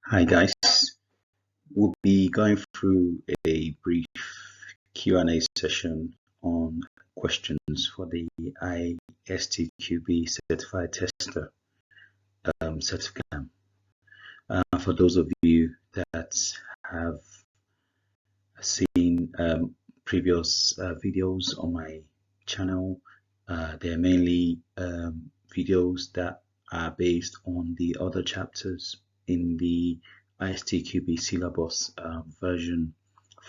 Hi guys, we'll be going through a brief Q&A session on questions for the ISTQB Certified Tester certificate. For those of you that have seen previous videos on my channel, they're mainly videos that are based on the other chapters in the ISTQB syllabus version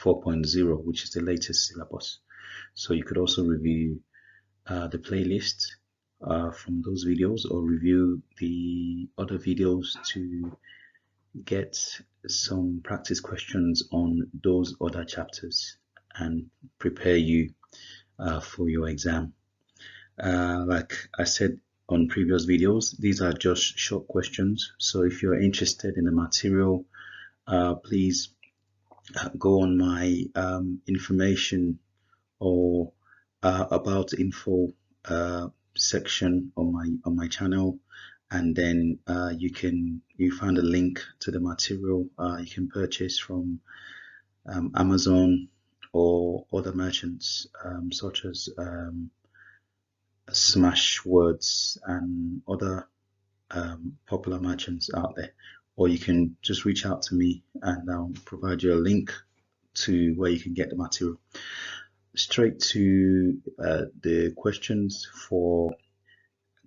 4.0, which is the latest syllabus. So you could also review the playlist from those videos or review the other videos to get some practice questions on those other chapters and prepare you for your exam. Like I said on previous videos, these are just short questions. So if you're interested in the material, please go on my information or about info section on my channel, and then you find a link to the material you can purchase from Amazon or other merchants such as Smashwords and other popular merchants out there, or you can just reach out to me and I'll provide you a link to where you can get the material. Straight to the questions for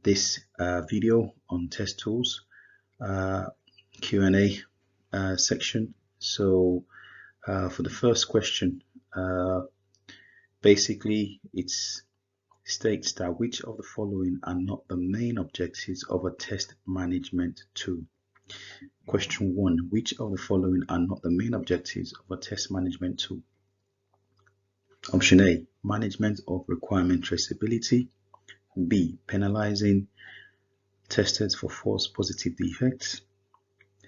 this video on test tools Q&A section. So for the first question, basically it states that which of the following are not the main objectives of a test management tool? Question 1. Which of the following are not the main objectives of a test management tool? Option A, management of requirement traceability. B, penalizing testers for false positive defects.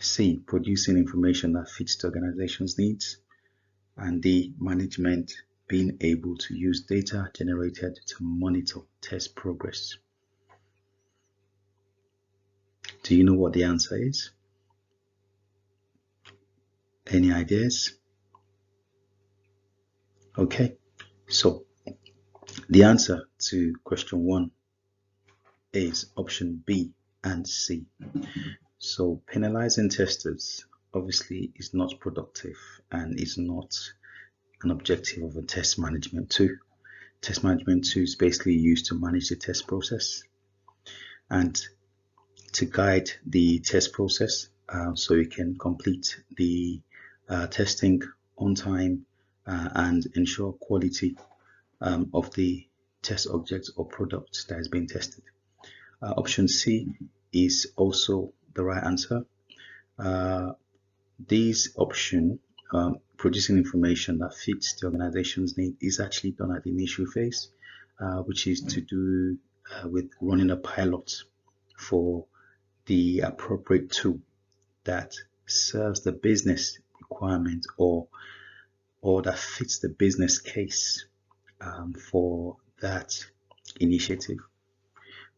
C, producing information that fits the organization's needs. And D, management being able to use data generated to monitor test progress. Do you know what the answer is? Any ideas? Okay, so the answer to question 1 is option B and C. So penalizing testers obviously is not productive and is not an objective of a test management tool. Test management tool is basically used to manage the test process and to guide the test process so you can complete the testing on time and ensure quality of the test object or product that is being tested. Option C is also the right answer. This option, producing information that fits the organization's need, is actually done at the initial phase, which is to do with running a pilot for the appropriate tool that serves the business requirement or that fits the business case for that initiative.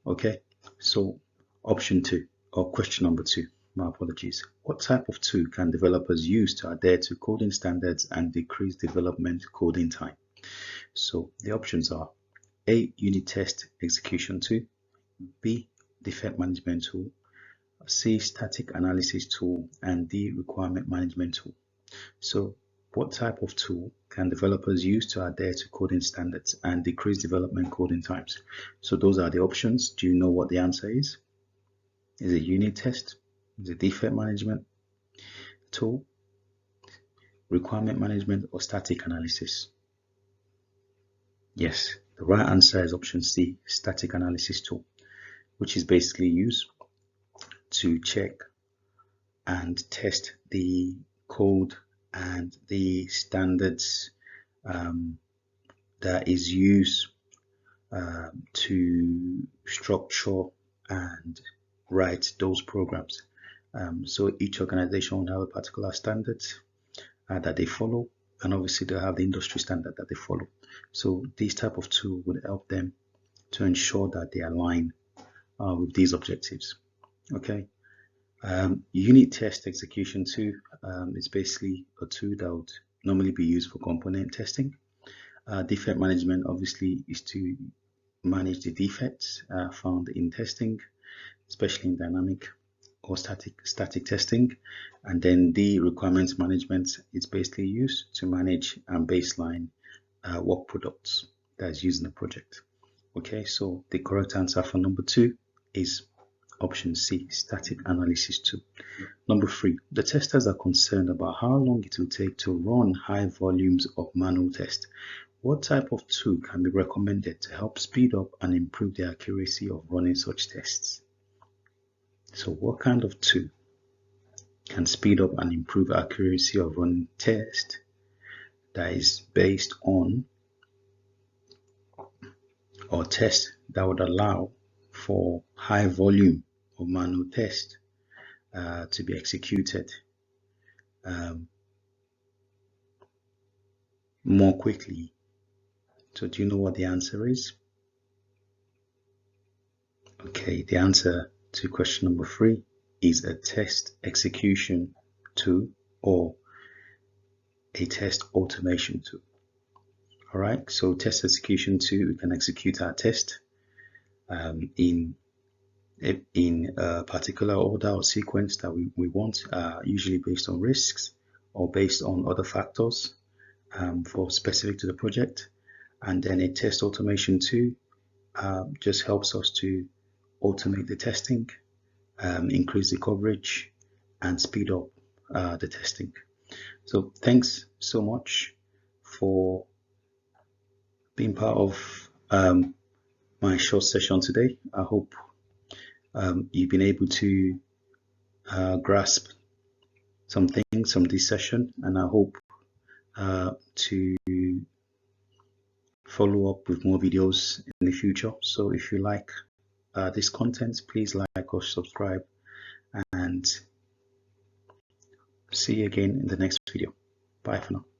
Okay, so option 2 or question number 2, my apologies. What type of tool can developers use to adhere to coding standards and decrease development coding time? So the options are A, unit test execution tool. B, defect management tool. C, static analysis tool. And D, requirement management tool. So what type of tool can developers use to adhere to coding standards and decrease development coding times? So those are the options. Do you know what the answer is? Is it unit test? Is it defect management tool, requirement management, or static analysis? Yes, the right answer is option C, static analysis tool, which is basically used to check and test the code and the standards that is used to structure and write those programs. So each organization will have a particular standard that they follow, and obviously they'll have the industry standard that they follow. So this type of tool would help them to ensure that they align with these objectives. Okay, Unit test execution tool is basically a tool that would normally be used for component testing. Defect management obviously is to manage the defects found in testing, especially in dynamic or static testing. And then the requirements management is basically used to manage and baseline work products that is used in the project. Okay, so the correct answer for number 2 is option C, static analysis tool. Number 3, the testers are concerned about how long it will take to run high volumes of manual tests. What type of tool can be recommended to help speed up and improve the accuracy of running such tests? So what kind of tool can speed up and improve accuracy of running tests that is based on, or tests that would allow for high volume of manual tests to be executed more quickly? So do you know what the answer is? Okay, the answer to question number 3 is a test execution tool or a test automation tool. All right, so test execution tool, we can execute our test in a particular order or sequence that we want, usually based on risks or based on other factors for specific to the project. And then a test automation tool just helps us to automate the testing, increase the coverage, and speed up the testing. So thanks so much for being part of my short session today. I hope you've been able to grasp some things from this session, and I hope to follow up with more videos in the future. So if you like this content, please like or subscribe, and see you again in the next video. Bye for now.